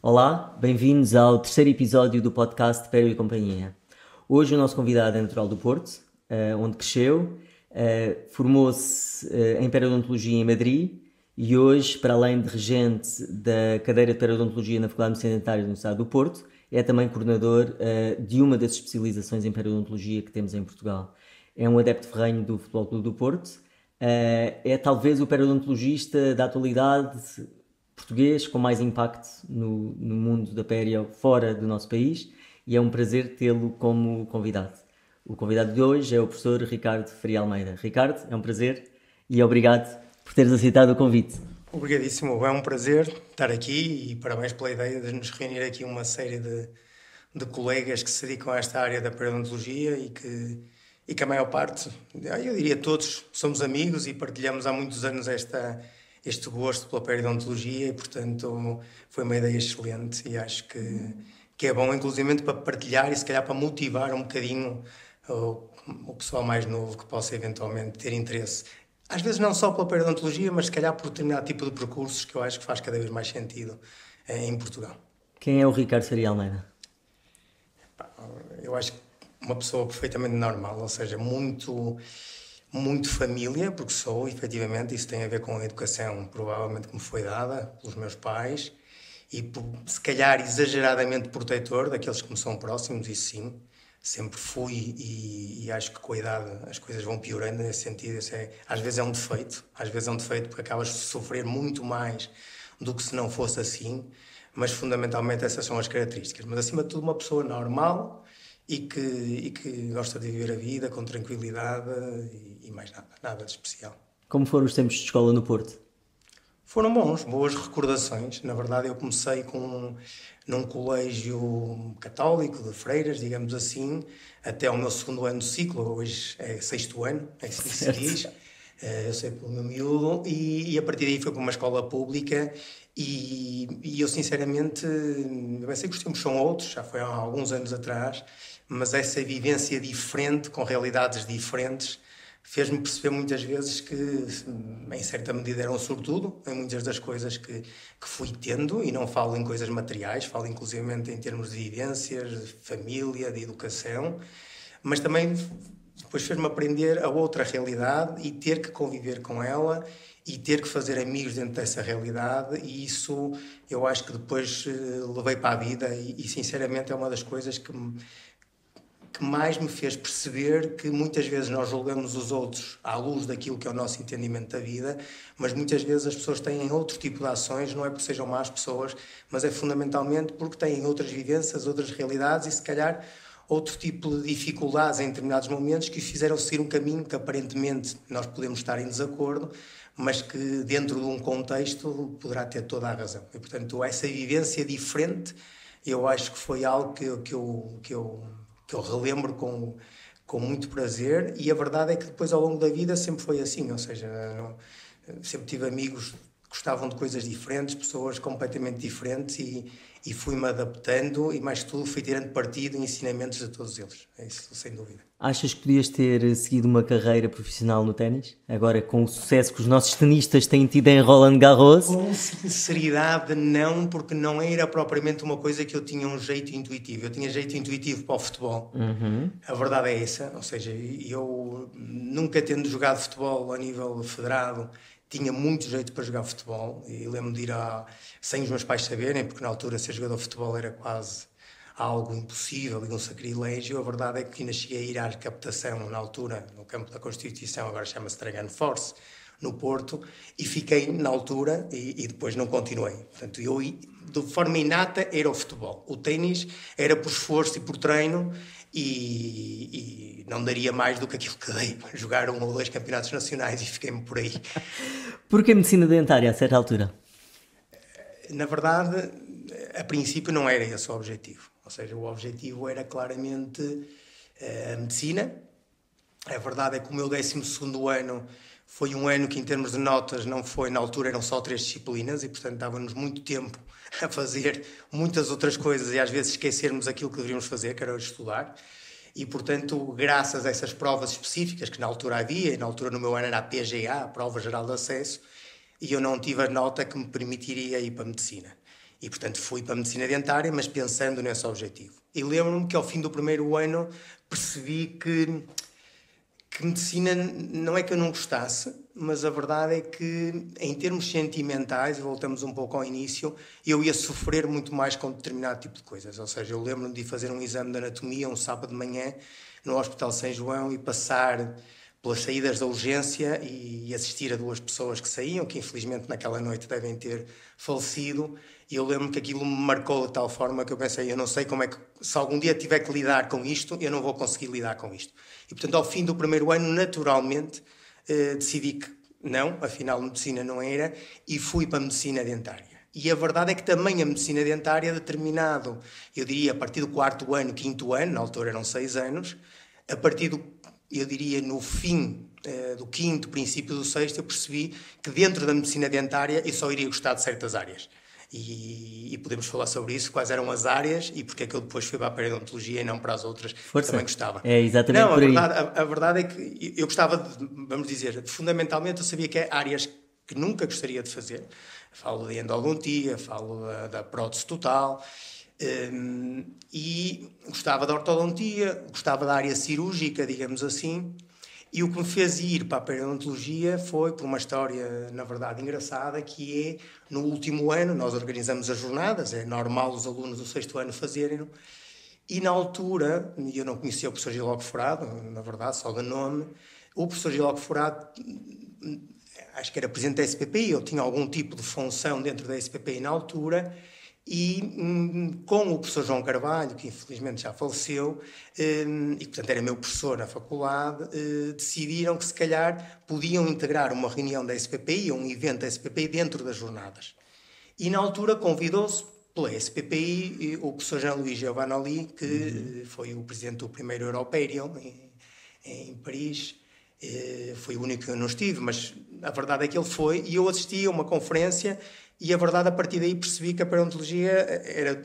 Olá, bem-vindos ao terceiro episódio do podcast Pério e Companhia. Hoje o nosso convidado é natural do Porto, onde cresceu, formou-se em Periodontologia em Madrid e hoje, para além de regente da cadeira de Periodontologia na Faculdade de Medicina Dentária da Universidade do Porto, é também coordenador de uma das especializações em Periodontologia que temos em Portugal. É um adepto ferrenho do Futebol Clube do Porto, é talvez o periodontologista da atualidade português com mais impacto no mundo da perio fora do nosso país, e é um prazer tê-lo como convidado. O convidado de hoje é o professor Ricardo Faria Almeida. Ricardo, é um prazer e obrigado por teres aceitado o convite. Obrigadíssimo, é um prazer estar aqui e parabéns pela ideia de nos reunir aqui uma série de colegas que se dedicam a esta área da periodontologia e que a maior parte, eu diria todos, somos amigos e partilhamos há muitos anos este gosto pela periodontologia e, portanto, foi uma ideia excelente e acho que é bom, inclusive, para partilhar e, se calhar, para motivar um bocadinho o pessoal mais novo que possa, eventualmente, ter interesse. Às vezes não só pela periodontologia, mas, se calhar, por determinado tipo de percursos que eu acho que faz cada vez mais sentido em Portugal. Quem é o Ricardo Faria Almeida? Eu acho que uma pessoa perfeitamente normal, ou seja, muito família, porque sou, efetivamente, isso tem a ver com a educação provavelmente que me foi dada pelos meus pais e se calhar exageradamente protetor daqueles que me são próximos, isso sim, sempre fui e acho que com a idade as coisas vão piorando nesse sentido. Às vezes é um defeito porque acabas de sofrer muito mais do que se não fosse assim, mas fundamentalmente essas são as características. Mas acima de tudo uma pessoa normal e que gosta de viver a vida com tranquilidade e mais nada de especial. Como foram os tempos de escola no Porto? Foram boas recordações. Na verdade, eu comecei num colégio católico de freiras, digamos assim, até ao meu segundo ano de ciclo. Hoje é sexto ano, é assim que se diz. Eu sei pelo meu miúdo e a partir daí foi para uma escola pública e eu sinceramente, eu sei que os tempos são outros, já foi há alguns anos atrás, mas essa vivência diferente, com realidades diferentes, fez-me perceber muitas vezes que, em certa medida, era um sortudo em muitas das coisas que fui tendo, e não falo em coisas materiais, falo inclusivamente em termos de vivências, de família, de educação, mas também depois fez-me aprender a outra realidade e ter que conviver com ela e ter que fazer amigos dentro dessa realidade, e isso eu acho que depois levei para a vida e sinceramente é uma das coisas que mais me fez perceber que muitas vezes nós julgamos os outros à luz daquilo que é o nosso entendimento da vida, mas muitas vezes as pessoas têm outro tipo de ações, não é porque sejam más pessoas, mas é fundamentalmente porque têm outras vivências, outras realidades e se calhar outro tipo de dificuldades em determinados momentos que os fizeram seguir um caminho que aparentemente nós podemos estar em desacordo, mas que dentro de um contexto poderá ter toda a razão. E portanto essa vivência diferente eu acho que foi algo que eu relembro com muito prazer, e a verdade é que depois ao longo da vida sempre foi assim, ou seja, sempre tive amigos que gostavam de coisas diferentes, pessoas completamente diferentes e fui-me adaptando e mais que tudo fui tirando partido e ensinamentos de todos eles, é isso sem dúvida. Achas que podias ter seguido uma carreira profissional no ténis? Agora com o sucesso que os nossos tenistas têm tido em Roland Garros? Com sinceridade não, porque não era propriamente uma coisa que eu tinha um jeito intuitivo. Eu tinha jeito intuitivo para o futebol. A verdade é essa, ou seja, eu nunca tendo jogado futebol a nível federado, tinha muito jeito para jogar futebol e lembro-me de ir sem os meus pais saberem, porque na altura ser jogador de futebol era quase algo impossível e um sacrilégio. A verdade é que ainda cheguei a ir à captação na altura, no campo da Constituição, agora chama-se Dragon Force, no Porto, e fiquei na altura e depois não continuei. Portanto, eu, de forma inata, era o futebol. O ténis era por esforço e por treino e não daria mais do que aquilo que dei. Jogar 1 ou 2 campeonatos nacionais e fiquei-me por aí. Porquê medicina dentária a certa altura? Na verdade, a princípio não era esse o objetivo. Ou seja, o objetivo era claramente a medicina. A verdade é que o meu 12º ano foi um ano que, em termos de notas, não foi, na altura eram só 3 disciplinas e, portanto, dava-nos muito tempo a fazer muitas outras coisas e às vezes esquecermos aquilo que deveríamos fazer, que era estudar. E, portanto, graças a essas provas específicas que na altura havia, e na altura no meu ano era a PGA, a Prova Geral de Acesso, e eu não tive a nota que me permitiria ir para a medicina. E, portanto, fui para a medicina dentária, mas pensando nesse objetivo. E lembro-me que, ao fim do primeiro ano, percebi que medicina não é que eu não gostasse, mas a verdade é que, em termos sentimentais, e voltamos um pouco ao início, eu ia sofrer muito mais com determinado tipo de coisas. Ou seja, eu lembro-me de fazer um exame de anatomia um sábado de manhã no Hospital São João e passar pelas saídas da urgência e assistir a 2 pessoas que saíam, que infelizmente naquela noite devem ter falecido. E eu lembro que aquilo me marcou de tal forma que eu pensei, eu não sei como é que, se algum dia tiver que lidar com isto, eu não vou conseguir lidar com isto. E, portanto, ao fim do primeiro ano, naturalmente, decidi que não, afinal, medicina não era, e fui para a medicina dentária. E a verdade é que também a medicina dentária, determinado, eu diria, a partir do 4º ano, 5º ano, na altura eram 6 anos, a partir do, eu diria, no fim do 5º, princípio do 6º, eu percebi que dentro da medicina dentária eu só iria gostar de certas áreas. E podemos falar sobre isso, quais eram as áreas e porque é que eu depois fui para a periodontologia e não para as outras que também gostava. É exatamente não, por aí. A verdade é que eu gostava de, vamos dizer, fundamentalmente eu sabia que é áreas que nunca gostaria de fazer. Falo de endodontia, falo da prótese total, e gostava da ortodontia, gostava da área cirúrgica, digamos assim. E o que me fez ir para a periodontologia foi por uma história, na verdade, engraçada, que é, no último ano, nós organizamos as jornadas, é normal os alunos do 6º ano fazerem-no, e na altura, eu não conhecia o professor Giló Forado, na verdade, só de nome, o professor Giló Forado, acho que era presidente da SPPI, ou tinha algum tipo de função dentro da SPPI na altura, e com o professor João Carvalho, que infelizmente já faleceu, e portanto era meu professor na faculdade, decidiram que se calhar podiam integrar uma reunião da SPPI, ou um evento da SPPI dentro das jornadas. E na altura convidou-se pela SPPI o professor Jean-Louis Giovanoli, que foi o presidente do primeiro Europério em Paris. Foi o único que eu não estive, mas a verdade é que ele foi, e eu assisti a uma conferência, e a verdade, a partir daí percebi que a periodontologia era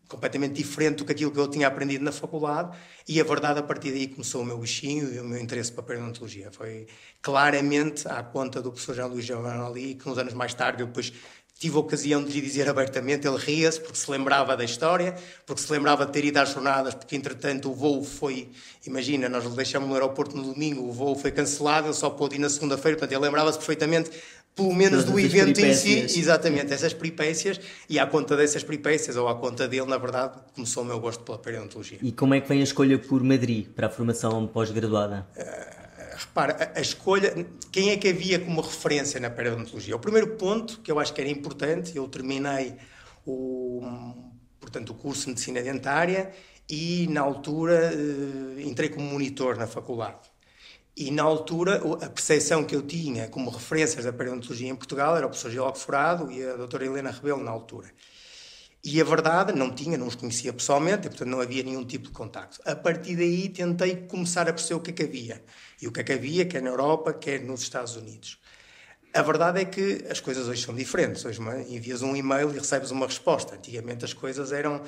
completamente diferente do que aquilo que eu tinha aprendido na faculdade, e a verdade, a partir daí começou o meu bichinho e o meu interesse para a periodontologia. Foi claramente à conta do professor Jean-Louis Giovanoli, que uns anos mais tarde eu depois tive a ocasião de lhe dizer abertamente, ele ria-se porque se lembrava da história, porque se lembrava de ter ido às jornadas, porque entretanto o voo foi, imagina, nós o deixamos no aeroporto no domingo, o voo foi cancelado, ele só pôde ir na segunda-feira, portanto ele lembrava-se perfeitamente, pelo menos do evento em si, exatamente, essas peripécias, e à conta dessas peripécias, ou à conta dele, na verdade, começou o meu gosto pela periodontologia. E como é que vem a escolha por Madrid, para a formação pós-graduada? Repara, a escolha, quem é que havia como referência na periodontologia? O primeiro ponto, que eu acho que era importante, eu terminei portanto, o curso de Medicina Dentária e, na altura, entrei como monitor na faculdade. E, na altura, a percepção que eu tinha como referências da periodontologia em Portugal era o professor Giló Forado e a doutora Helena Rebelo, na altura. E a verdade, não os conhecia pessoalmente, e portanto não havia nenhum tipo de contacto. A partir daí tentei começar a perceber o que é que havia. E o que é que havia, quer na Europa, quer nos Estados Unidos. A verdade é que as coisas hoje são diferentes. Hoje envias um e-mail e recebes uma resposta. Antigamente as coisas eram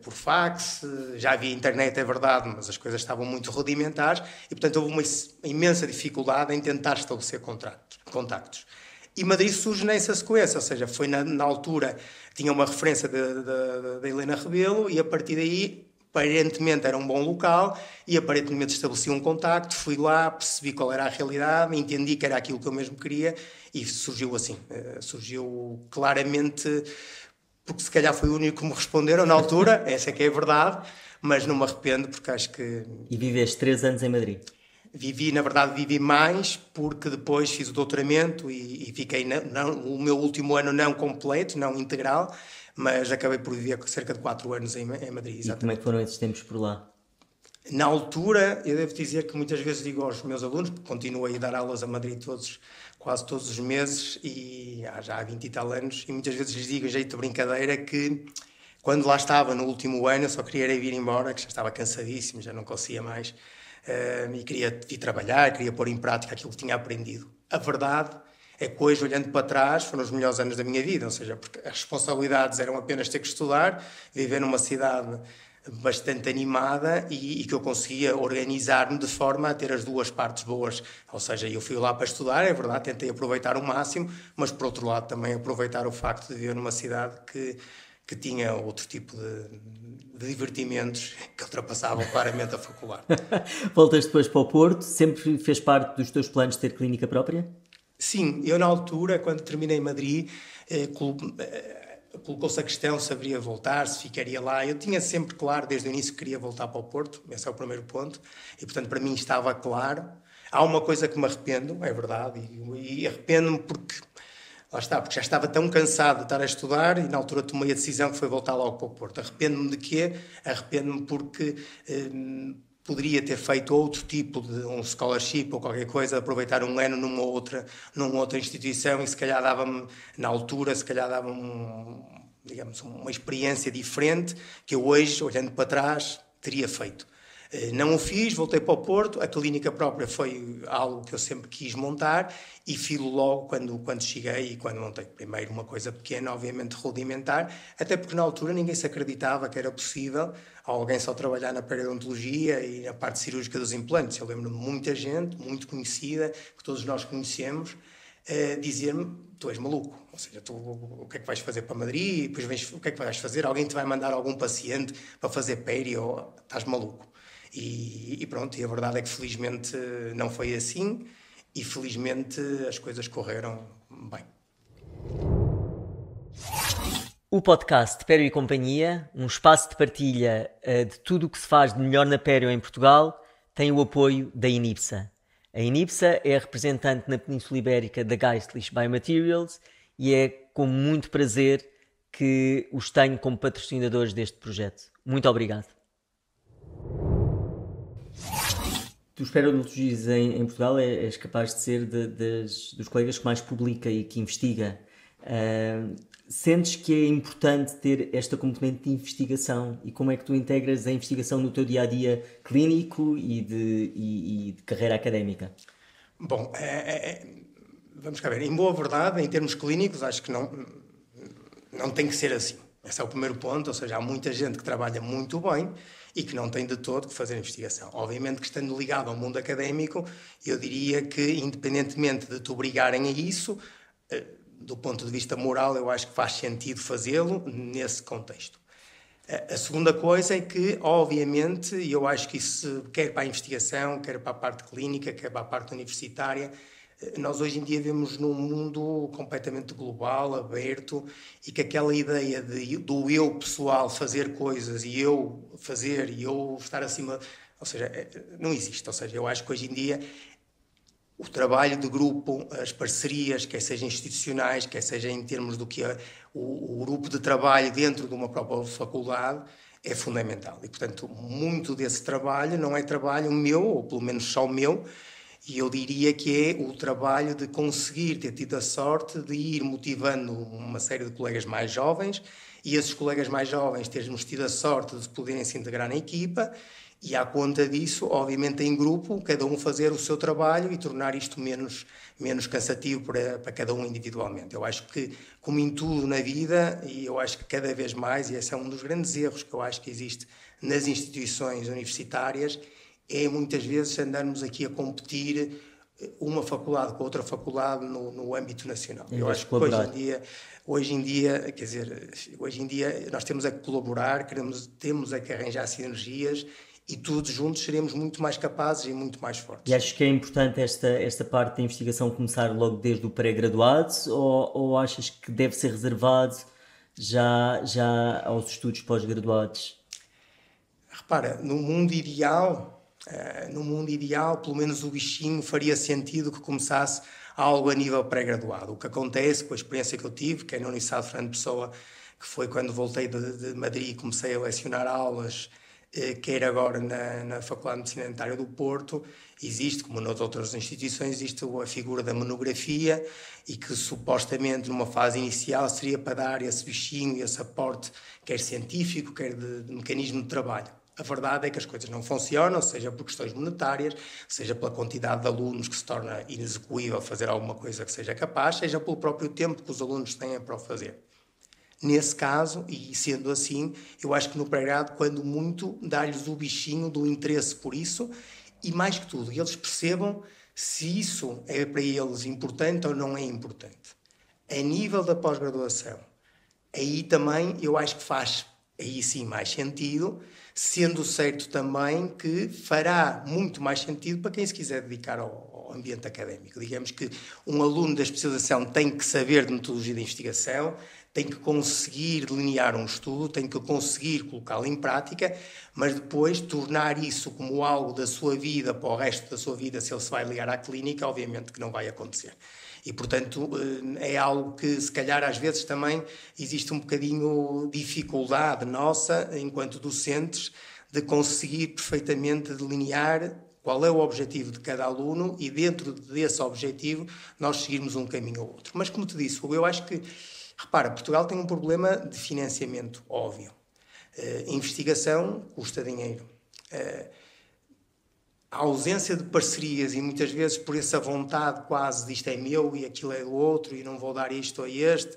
por fax, já havia internet, é verdade, mas as coisas estavam muito rudimentares e, portanto, houve uma imensa dificuldade em tentar estabelecer contactos. E Madrid surge nessa sequência, ou seja, foi na altura, tinha uma referência da Helena Rebelo e a partir daí, aparentemente era um bom local e aparentemente estabeleci um contacto, fui lá, percebi qual era a realidade, entendi que era aquilo que eu mesmo queria e surgiu assim, surgiu claramente, porque se calhar foi o único que me responderam na altura, essa é que é a verdade, mas não me arrependo porque acho que... E viveste 3 anos em Madrid? Na verdade vivi mais porque depois fiz o doutoramento e fiquei o meu último ano não completo, não integral, mas acabei por viver cerca de 4 anos em Madrid. Exatamente. E como é que foram esses tempos por lá? Na altura, eu devo dizer que muitas vezes digo aos meus alunos, porque continuo a dar aulas a Madrid quase todos os meses, e já há 20 e tal anos, e muitas vezes lhes digo, em jeito de brincadeira, que quando lá estava no último ano, eu só queria ir embora, que já estava cansadíssimo, já não conseguia mais. E queria ir trabalhar, queria pôr em prática aquilo que tinha aprendido. A verdade é que hoje, olhando para trás, foram os melhores anos da minha vida, ou seja, porque as responsabilidades eram apenas ter que estudar, viver numa cidade bastante animada e que eu conseguia organizar-me de forma a ter as duas partes boas. Ou seja, eu fui lá para estudar, é verdade, tentei aproveitar o máximo, mas por outro lado também aproveitar o facto de viver numa cidade que tinha outro tipo de divertimentos que ultrapassavam claramente a faculdade. Voltas depois para o Porto, sempre fez parte dos teus planos ter clínica própria? Sim, eu na altura, quando terminei em Madrid, colocou-se a questão se haveria voltar, se ficaria lá. Eu tinha sempre claro, desde o início, que queria voltar para o Porto, esse é o primeiro ponto, e portanto para mim estava claro. Há uma coisa que me arrependo, é verdade, e arrependo-me porque, lá está, porque já estava tão cansado de estar a estudar e na altura tomei a decisão que foi voltar logo para o Porto. Arrependo-me de quê? Arrependo-me porque poderia ter feito outro tipo de um scholarship ou qualquer coisa, aproveitar um ano numa outra instituição e se calhar dava-me, na altura, se calhar dava-me, digamos, uma experiência diferente que eu hoje, olhando para trás, teria feito. Não o fiz, voltei para o Porto, a clínica própria foi algo que eu sempre quis montar e filo logo quando cheguei e quando montei. Primeiro uma coisa pequena, obviamente rudimentar, até porque na altura ninguém se acreditava que era possível alguém só trabalhar na periodontologia e na parte cirúrgica dos implantes. Eu lembro-me de muita gente, muito conhecida, que todos nós conhecemos, dizer-me, tu és maluco, ou seja, o que é que vais fazer para Madrid, e depois o que é que vais fazer, alguém te vai mandar algum paciente para fazer perio, estás maluco. E pronto, e a verdade é que felizmente não foi assim e felizmente as coisas correram bem. O podcast Pério e Companhia, um espaço de partilha de tudo o que se faz de melhor na pério em Portugal, tem o apoio da Inipsa. A Inipsa é a representante na Península Ibérica da Geistlich Biomaterials e é com muito prazer que os tenho como patrocinadores deste projeto. Muito obrigado. Tu esperontologias em Portugal és capaz de ser dos colegas que mais publica e que investiga. Sentes que é importante ter esta componente de investigação e como é que tu integras a investigação no teu dia-a-dia clínico e de carreira académica? Bom, vamos cá ver, em boa verdade, em termos clínicos, acho que não tem que ser assim. Esse é o primeiro ponto, ou seja, há muita gente que trabalha muito bem e que não tem de todo que fazer investigação. Obviamente que estando ligado ao mundo académico, eu diria que independentemente de te obrigarem a isso, do ponto de vista moral, eu acho que faz sentido fazê-lo nesse contexto. A segunda coisa é que, obviamente, e eu acho que isso quer para a investigação, quer para a parte clínica, quer para a parte universitária, nós hoje em dia vivemos num mundo completamente global, aberto, e que aquela ideia do eu pessoal fazer coisas e eu fazer e eu estar acima, ou seja, não existe. Ou seja, eu acho que hoje em dia o trabalho de grupo, as parcerias, quer sejam institucionais, quer seja em termos do que é o grupo de trabalho dentro de uma própria faculdade, é fundamental. E, portanto, muito desse trabalho não é trabalho meu, ou pelo menos só meu, e eu diria que é o trabalho de conseguir ter tido a sorte de ir motivando uma série de colegas mais jovens e esses colegas mais jovens termos tido a sorte de poderem se integrar na equipa e à conta disso, obviamente em grupo, cada um fazer o seu trabalho e tornar isto menos cansativo para cada um individualmente. Eu acho que, como em tudo na vida, e eu acho que cada vez mais, e esse é um dos grandes erros que eu acho que existe nas instituições universitárias, é muitas vezes andarmos aqui a competir uma faculdade com outra faculdade no âmbito nacional. Eu acho que hoje em dia, quer dizer, hoje em dia nós temos a que colaborar, temos a que arranjar sinergias e todos juntos seremos muito mais capazes e muito mais fortes. E achas que é importante esta parte da investigação começar logo desde o pré-graduado ou achas que deve ser reservado já aos estudos pós-graduados? Repara, no mundo ideal, pelo menos o bichinho faria sentido que começasse algo a nível pré-graduado. O que acontece com a experiência que eu tive, que é na Universidade de Fernando Pessoa, que foi quando voltei de Madrid e comecei a lecionar aulas, quer agora na Faculdade de Medicina Dentária do Porto, existe, como nas outras instituições, existe a figura da monografia e que supostamente numa fase inicial seria para dar esse bichinho, esse aporte, quer científico, quer de mecanismo de trabalho. A verdade é que as coisas não funcionam, seja por questões monetárias, seja pela quantidade de alunos que se torna inexecuível fazer alguma coisa que seja capaz, seja pelo próprio tempo que os alunos têm para o fazer. Nesse caso, e sendo assim, eu acho que no pré-grado, quando muito, dá-lhes o bichinho do interesse por isso e, mais que tudo, eles percebam se isso é para eles importante ou não é importante. A nível da pós-graduação, aí também eu acho que faz, aí sim, mais sentido, sendo certo também que fará muito mais sentido para quem se quiser dedicar ao ambiente académico. Digamos que um aluno da especialização tem que saber de metodologia de investigação, tem que conseguir delinear um estudo, tem que conseguir colocá-lo em prática, mas depois tornar isso como algo da sua vida para o resto da sua vida, se ele se vai ligar à clínica, obviamente que não vai acontecer. E, portanto, é algo que, se calhar, às vezes também existe um bocadinho dificuldade nossa, enquanto docentes, de conseguir perfeitamente delinear qual é o objetivo de cada aluno e, dentro desse objetivo, nós seguirmos um caminho ou outro. Mas, como te disse, eu acho que, repara, Portugal tem um problema de financiamento óbvio. Investigação custa dinheiro. A ausência de parcerias e muitas vezes por essa vontade quase de isto é meu e aquilo é do outro e não vou dar isto a este,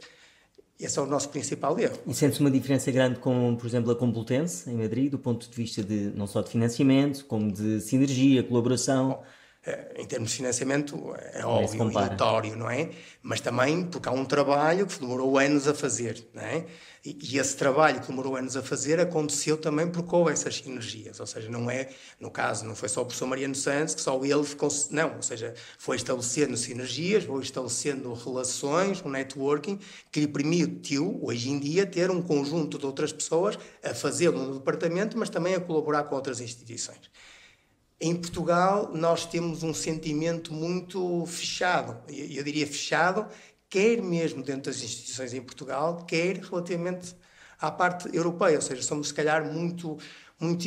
esse é o nosso principal erro. E sente-se uma diferença grande com, por exemplo, a Complutense, em Madrid, do ponto de vista de não só de financiamento, como de sinergia, colaboração? Bom, em termos de financiamento é óbvio e notório, não é? Mas também porque há um trabalho que demorou anos a fazer, não é? E esse trabalho que demorou anos a fazer aconteceu também porque houve essas sinergias, ou seja, não é, no caso, não foi só o professor Mariano Santos que só ele ficou, não, ou seja, foi estabelecendo sinergias, foi estabelecendo relações, um networking que lhe permitiu, hoje em dia, ter um conjunto de outras pessoas a fazê-lo no departamento, mas também a colaborar com outras instituições. Em Portugal, nós temos um sentimento muito fechado, eu diria fechado, quer mesmo dentro das instituições em Portugal, quer relativamente à parte europeia, ou seja, somos se calhar muito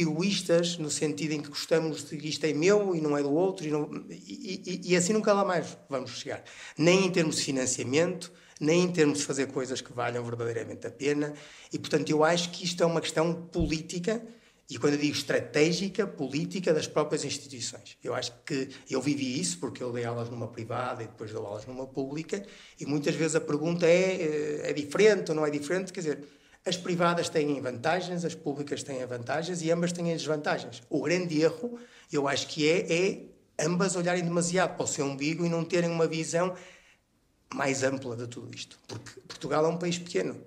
egoístas, no sentido em que gostamos de que isto é meu e não é do outro, e assim nunca lá mais vamos chegar. Nem em termos de financiamento, nem em termos de fazer coisas que valham verdadeiramente a pena, e portanto eu acho que isto é uma questão política, e quando eu digo estratégica, política das próprias instituições. Eu acho que eu vivi isso, porque eu dei aulas numa privada e depois dou aulas numa pública, e muitas vezes a pergunta é diferente ou não é diferente? Quer dizer, as privadas têm vantagens, as públicas têm vantagens e ambas têm desvantagens. O grande erro, eu acho que é ambas olharem demasiado para o seu umbigo e não terem uma visão mais ampla de tudo isto. Porque Portugal é um país pequeno.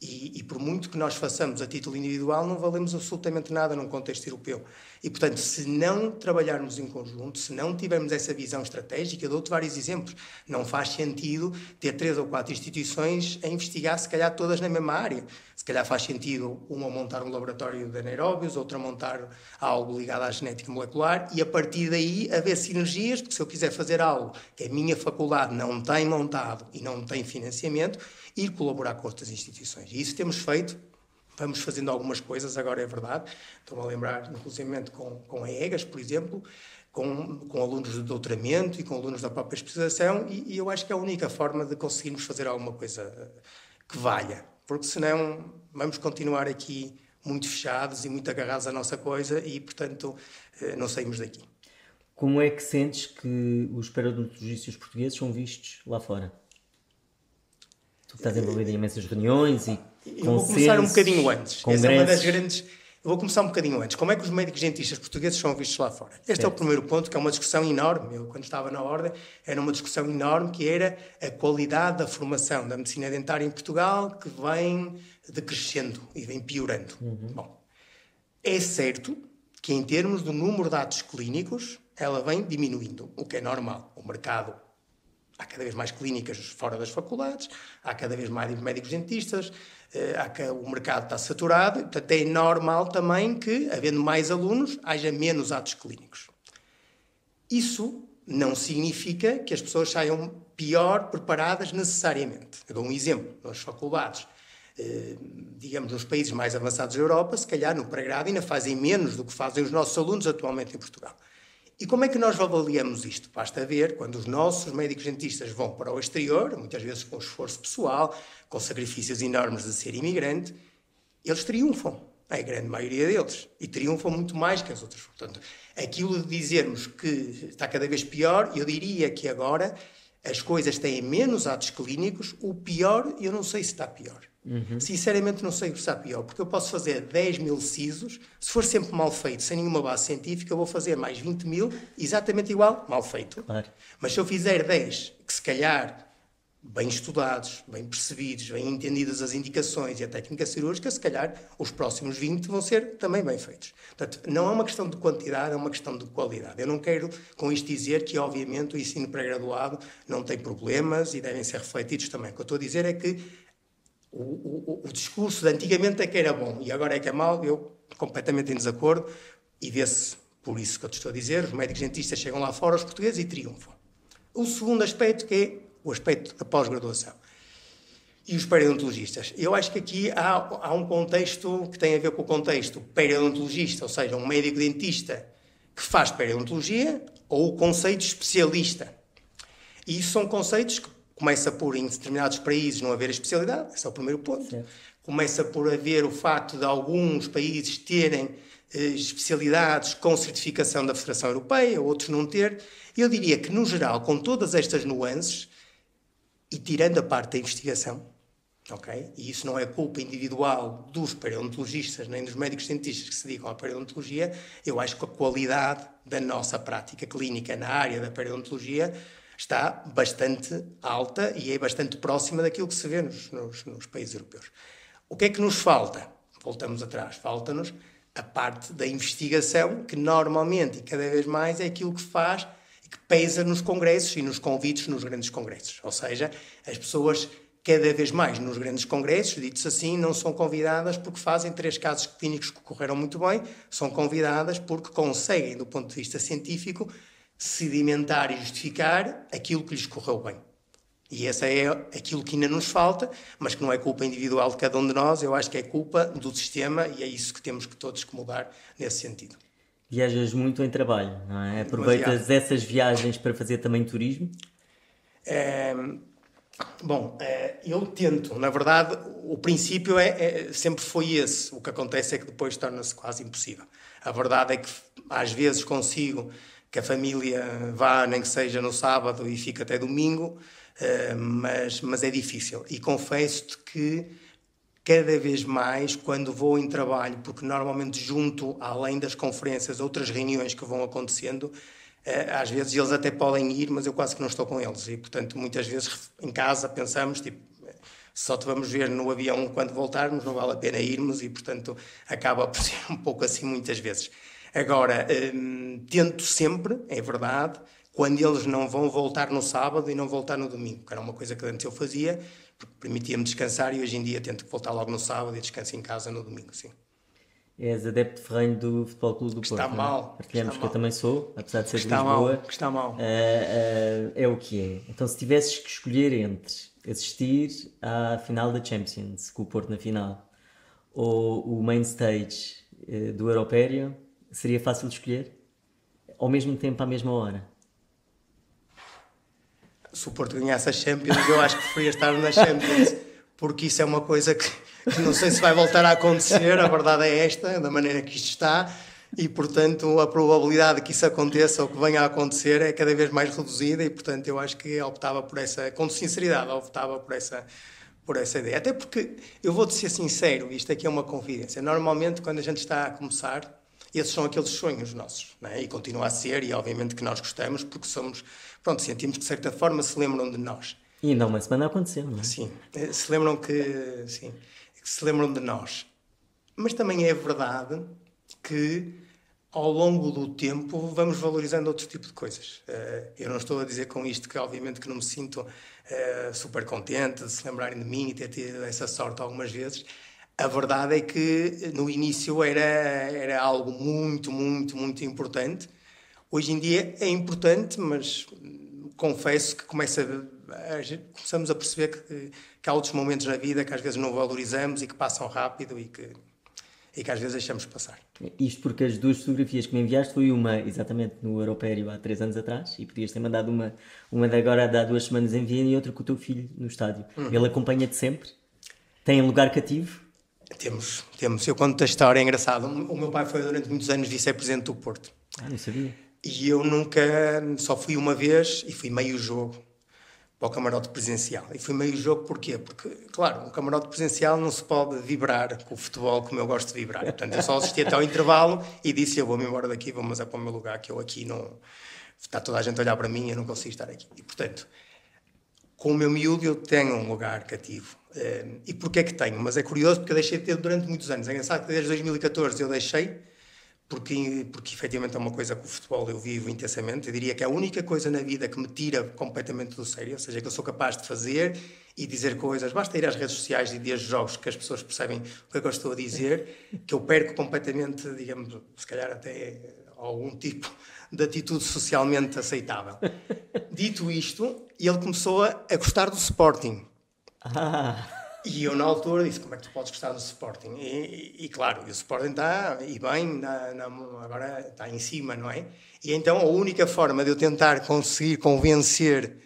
E por muito que nós façamos a título individual, não valemos absolutamente nada num contexto europeu. E, portanto, se não trabalharmos em conjunto, se não tivermos essa visão estratégica, eu dou-te vários exemplos. Não faz sentido ter 3 ou 4 instituições a investigar, se calhar, todas na mesma área. Se calhar faz sentido uma montar um laboratório de anaeróbios, outra montar algo ligado à genética molecular e, a partir daí, haver sinergias, porque se eu quiser fazer algo que a minha faculdade não tem montado e não tem financiamento, ir colaborar com outras instituições. E isso temos feito, vamos fazendo algumas coisas, agora é verdade. Estou-me a lembrar, inclusive, com a EGAS, por exemplo, com alunos de doutoramento e com alunos da própria especialização, e eu acho que é a única forma de conseguirmos fazer alguma coisa que valha. Porque senão vamos continuar aqui muito fechados e muito agarrados à nossa coisa e, portanto, não saímos daqui. Como é que sentes que os periodontologistas portugueses são vistos lá fora? Tu estás envolvido em imensas reuniões e eu vou começar um bocadinho antes. Essa é uma das grandes... Eu vou começar um bocadinho antes. Como é que os médicos dentistas portugueses são vistos lá fora? Este é o primeiro ponto, que é uma discussão enorme. Eu, quando estava na Ordem, era uma discussão enorme, que era a qualidade da formação da medicina dentária em Portugal, que vem decrescendo e vem piorando. Bom, é certo que, em termos do número de atos clínicos, ela vem diminuindo, o que é normal. O mercado... Há cada vez mais clínicas fora das faculdades, há cada vez mais médicos dentistas, o mercado está saturado, portanto é normal também que, havendo mais alunos, haja menos atos clínicos. Isso não significa que as pessoas saiam pior preparadas necessariamente. Eu dou um exemplo. Nas faculdades, digamos, nos países mais avançados da Europa, se calhar no pré-grado ainda fazem menos do que fazem os nossos alunos atualmente em Portugal. E como é que nós avaliamos isto? Basta ver, quando os nossos médicos dentistas vão para o exterior, muitas vezes com esforço pessoal, com sacrifícios enormes de ser imigrante, eles triunfam, a grande maioria deles, e triunfam muito mais que as outras. Portanto, aquilo de dizermos que está cada vez pior, eu diria que agora as coisas têm menos atos clínicos, o pior, eu não sei se está pior. Sinceramente não sei se está pior, porque eu posso fazer 10 mil sisos, se for sempre mal feito, sem nenhuma base científica, eu vou fazer mais 20 mil, exatamente igual, mal feito. Claro. Mas se eu fizer 10, que se calhar bem estudados, bem percebidos, bem entendidas as indicações e a técnica cirúrgica, se calhar os próximos 20 vão ser também bem feitos. Portanto, não é uma questão de quantidade, é uma questão de qualidade. Eu não quero com isto dizer que, obviamente, o ensino pré-graduado não tem problemas e devem ser refletidos também. O que eu estou a dizer é que o discurso de antigamente é que era bom e agora é que é mau, eu completamente em desacordo, e vê-se por isso que eu te estou a dizer, os médicos dentistas chegam lá fora, os portugueses, e triunfam. O segundo aspecto, que é o aspecto da pós-graduação. E os periodontologistas. Eu acho que aqui há um contexto que tem a ver com o contexto periodontologista, ou seja, um médico dentista que faz periodontologia, ou o conceito especialista. E isso são conceitos que começa por, em determinados países, não haver a especialidade, esse é o primeiro ponto. Certo. Começa por haver o facto de alguns países terem especialidades com certificação da Federação Europeia, outros não ter. Eu diria que, no geral, com todas estas nuances, e tirando a parte da investigação, okay? E isso não é culpa individual dos periodontologistas nem dos médicos dentistas que se dedicam à periodontologia, eu acho que a qualidade da nossa prática clínica na área da periodontologia está bastante alta e é bastante próxima daquilo que se vê nos países europeus. O que é que nos falta? Voltamos atrás. Falta-nos a parte da investigação, que normalmente e cada vez mais é aquilo que faz e que pesa nos congressos e nos convites nos grandes congressos. Ou seja, as pessoas cada vez mais nos grandes congressos, ditos assim, não são convidadas porque fazem 3 casos clínicos que correram muito bem, são convidadas porque conseguem, do ponto de vista científico, sedimentar e justificar aquilo que lhes correu bem. E essa é aquilo que ainda nos falta, mas que não é culpa individual de cada um de nós, eu acho que é culpa do sistema e é isso que temos que todos que mudar nesse sentido. Viajas muito em trabalho, não é? Aproveitas essas viagens para fazer também turismo? Eu tento. Na verdade, o princípio sempre foi esse. O que acontece é que depois torna-se quase impossível. A verdade é que às vezes consigo que a família vá, nem que seja no sábado e fique até domingo, mas é difícil. E confesso-te que cada vez mais, quando vou em trabalho, porque normalmente junto, além das conferências, outras reuniões que vão acontecendo, às vezes eles até podem ir, mas eu quase que não estou com eles. E, portanto, muitas vezes em casa pensamos, só te vamos ver no avião quando voltarmos, não vale a pena irmos e, portanto, acaba por ser um pouco assim muitas vezes. Agora, tento sempre, é verdade, quando eles não vão voltar no sábado e não voltar no domingo, que era uma coisa que antes eu fazia, porque permitia-me descansar e hoje em dia tento voltar logo no sábado e descanso em casa no domingo, sim. És adepto ferrenho do Futebol Clube do Porto. Está mal. Partilhamos que eu também sou, apesar de ser de Lisboa. Está mal. É o que é. Então, se tivesses que escolher entre assistir à final da Champions, com o Porto na final, ou o main stage do Europério, seria fácil de escolher? Ao mesmo tempo, à mesma hora? Se o Porto ganhasse a Champions, eu acho que preferia estar na Champions, porque isso é uma coisa que não sei se vai voltar a acontecer, a verdade é esta, da maneira que isto está, e portanto a probabilidade que isso aconteça ou que venha a acontecer é cada vez mais reduzida e portanto eu acho que optava por essa, com sinceridade, optava por essa ideia. Até porque, eu vou-te ser sincero, isto aqui é uma confidência, normalmente quando a gente está a começar, esses são aqueles sonhos nossos, não é? E continua a ser, e obviamente que nós gostamos, porque sentimos que de certa forma se lembram de nós. E ainda há uma semana aconteceu, não é? Sim, se lembram de nós. Mas também é verdade que ao longo do tempo vamos valorizando outro tipo de coisas. Eu não estou a dizer com isto que obviamente que não me sinto super contente de se lembrarem de mim e ter tido essa sorte algumas vezes. A verdade é que no início era algo muito, muito, muito importante. Hoje em dia é importante, mas confesso que começamos a perceber que há outros momentos na vida que às vezes não valorizamos e que passam rápido e que às vezes deixamos passar. Isto porque as 2 fotografias que me enviaste foi uma exatamente no Europério há 3 anos atrás e podias ter mandado uma de agora há 2 semanas em Viena e outra com o teu filho no estádio. Ele acompanha-te sempre? Tem lugar cativo? Temos. Eu conto a história, é engraçado. O meu pai foi durante muitos anos vice-presidente do Porto. Não sabia. E eu só fui uma vez e fui meio jogo. para o camarote presencial. E foi meio jogo, porquê? Porque, claro, um camarote presencial não se pode vibrar com o futebol como eu gosto de vibrar. Portanto, eu só assisti até ao intervalo e disse, eu vou-me embora daqui, vou mas é para o meu lugar, que eu aqui não... Está toda a gente a olhar para mim e eu não consigo estar aqui. E, portanto, com o meu miúdo eu tenho um lugar cativo. E porquê é que tenho? Mas é curioso porque eu deixei de ter durante muitos anos. É engraçado que desde 2014 eu deixei, porque efetivamente é uma coisa que o futebol eu vivo intensamente. Eu diria que é a única coisa na vida que me tira completamente do sério, ou seja, que eu sou capaz de fazer e dizer coisas, basta ir às redes sociais e dias de jogos que as pessoas percebem o que é que eu estou a dizer, que eu perco completamente, digamos, se calhar até algum tipo de atitude socialmente aceitável. Dito isto, ele começou a gostar do Sporting. E eu, na altura, disse, como é que tu podes gostar do Sporting? E claro, o Sporting está, e bem, agora está em cima, não é? E então a única forma de eu tentar conseguir convencer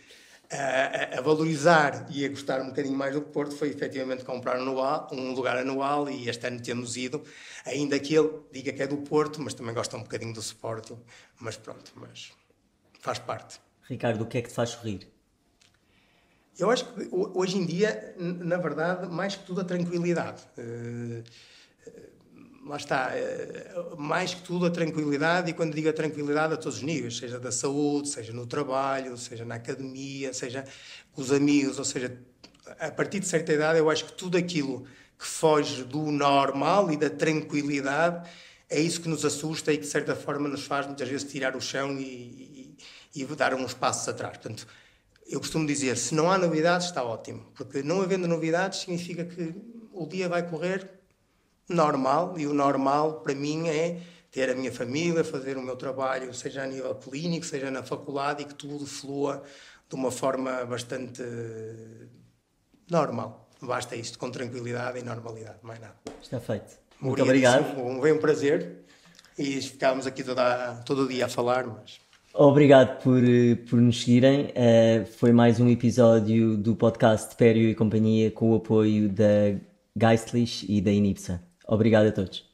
a valorizar e a gostar um bocadinho mais do Porto foi efetivamente comprar um lugar anual, e este ano temos ido, ainda que ele diga que é do Porto, mas também gosta um bocadinho do Sporting. Mas pronto, mas faz parte. Ricardo, o que é que te faz sorrir? Eu acho que hoje em dia, na verdade, mais que tudo a tranquilidade. Lá está, mais que tudo a tranquilidade, e quando digo a tranquilidade a todos os níveis, seja da saúde, seja no trabalho, seja na academia, seja com os amigos, ou seja, a partir de certa idade eu acho que tudo aquilo que foge do normal e da tranquilidade é isso que nos assusta e que de certa forma nos faz muitas vezes tirar o chão e dar uns passos atrás. Portanto, eu costumo dizer, se não há novidades, está ótimo. Porque não havendo novidades significa que o dia vai correr normal. E o normal, para mim, é ter a minha família, fazer o meu trabalho, seja a nível clínico, seja na faculdade, e que tudo flua de uma forma bastante normal. Basta isto, com tranquilidade e normalidade, mais nada. Está feito. Muito obrigado. Foi um prazer. E ficámos aqui todo o dia a falar, mas... Obrigado por nos seguirem. Foi mais um episódio do podcast Pério e Companhia com o apoio da Geistlich e da Inipsa. Obrigado a todos.